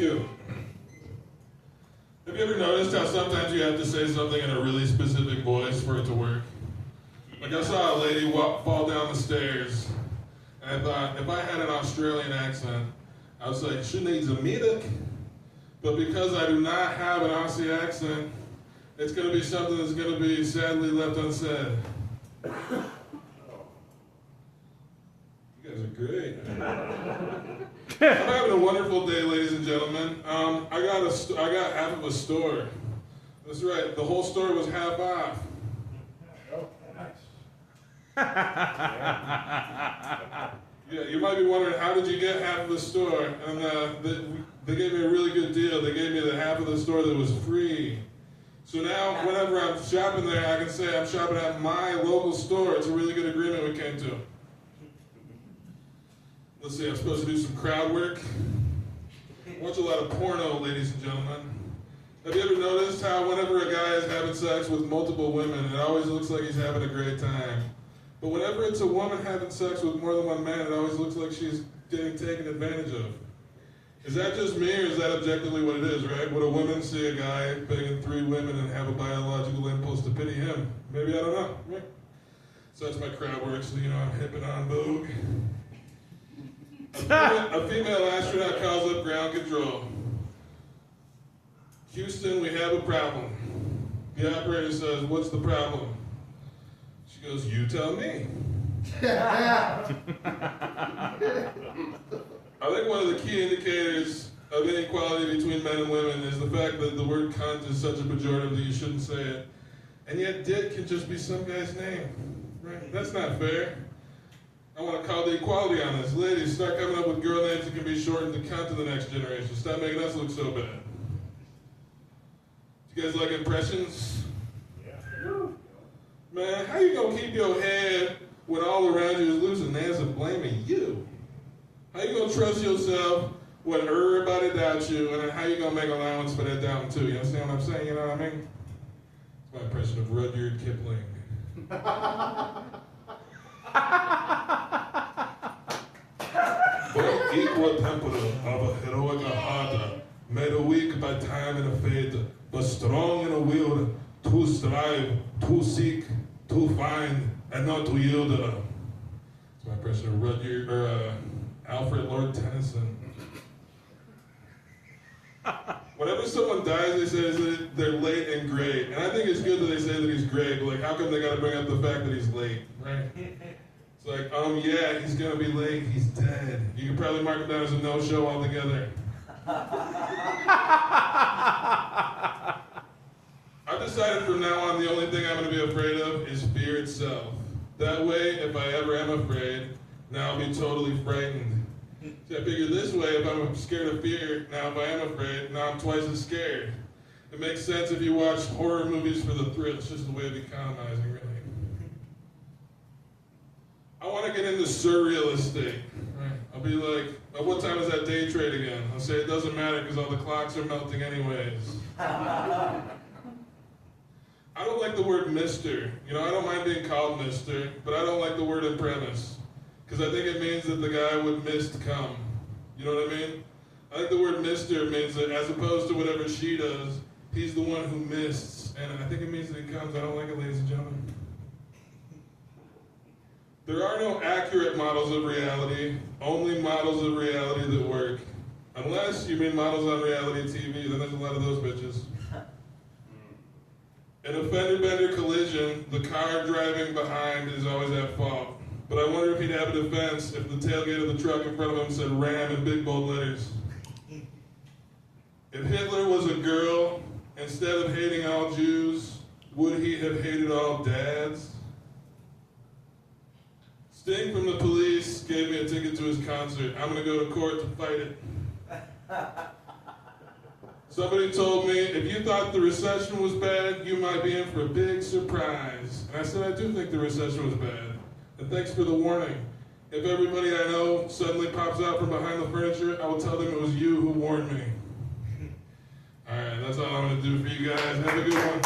you. Have you ever noticed how sometimes you have to say something in a really specific voice for it to work? Like I saw a lady fall down the stairs, and I thought, if I had an Australian accent, I was like, she needs a medic. But because I do not have an Aussie accent, it's going to be something that's going to be sadly left unsaid. You guys are great. I'm having a wonderful day, ladies and gentlemen. I got half of a store. That's right. The whole store was half off. Oh, nice. Yeah, you might be wondering, how did you get half of the store? And they gave me a really good deal. They gave me the half of the store that was free. So now, whenever I'm shopping there, I can say I'm shopping at my local store. It's a really good agreement we came to. Let's see, I'm supposed to do some crowd work. Watch a lot of porno, ladies and gentlemen. Have you ever noticed how whenever a guy is having sex with multiple women, it always looks like he's having a great time? But whenever it's a woman having sex with more than one man, it always looks like she's getting taken advantage of. Is that just me, or is that objectively what it is, right? Would a woman see a guy banging 3 women and have a biological impulse to pity him? Maybe, I don't know. Right? So that's my crowd work, so you know I'm hip and on vogue. A female astronaut calls up ground control. Houston, we have a problem. The operator says, what's the problem? She goes, you tell me. I think one of the key indicators of inequality between men and women is the fact that the word cunt is such a pejorative that you shouldn't say it. And yet dick can just be some guy's name. Right? That's not fair. I want to call the equality on this. Ladies, start coming up with girl names that can be shortened to cunt to the next generation. Stop making us look so bad. You guys like impressions? Yeah. Man, how you gonna keep your head when all around you is losing nails and blaming you? How you gonna trust yourself when everybody doubts you, and then how you gonna make allowance for that doubting too? You understand what I'm saying? You know what I mean? It's my impression of Rudyard Kipling. But equal temper of a heroic heart, made weak by time and a fate, but strong in a will to strive, to seek, to find, and not to yield. It's my impression of Rudyard, Alfred Lord Tennyson. Whenever someone dies, they say that they're late and great. And I think it's good that they say that he's great, but like, how come they gotta bring up the fact that he's late, right? It's like, yeah, he's gonna be late, he's dead. You can probably mark him down as a no-show altogether. I've decided from now on the only thing I'm gonna be afraid of is fear itself. That way, if I ever am afraid, now I'll be totally frightened. See, I figure this way, if I'm scared of fear, now if I am afraid, now I'm twice as scared. It makes sense if you watch horror movies for the thrill. It's just a way of economizing, really. I want to get into surreal estate. Right. I'll be like, what time is that day trade again? I'll say it doesn't matter because all the clocks are melting anyways. I don't like the word Mr. You know, I don't mind being called Mr., but I don't like the word in premise. Because I think it means that the guy would mist come. You know what I mean? I think the word Mr. means that as opposed to whatever she does, he's the one who mists. And I think it means that he comes. I don't like it, ladies and gentlemen. There are no accurate models of reality, only models of reality that work. Unless you mean models on reality TV, then there's a lot of those bitches. In a fender-bender collision, the car driving behind is always at fault. But I wonder if he'd have a defense if the tailgate of the truck in front of him said Ram in big bold letters. If Hitler was a girl, instead of hating all Jews, would he have hated all dads? Sting from the Police gave me a ticket to his concert. I'm gonna go to court to fight it. Somebody told me, if you thought the recession was bad, you might be in for a big surprise. And I said, I do think the recession was bad. And thanks for the warning. If everybody I know suddenly pops out from behind the furniture, I will tell them it was you who warned me. All right, that's all I'm gonna do for you guys. Have a good one.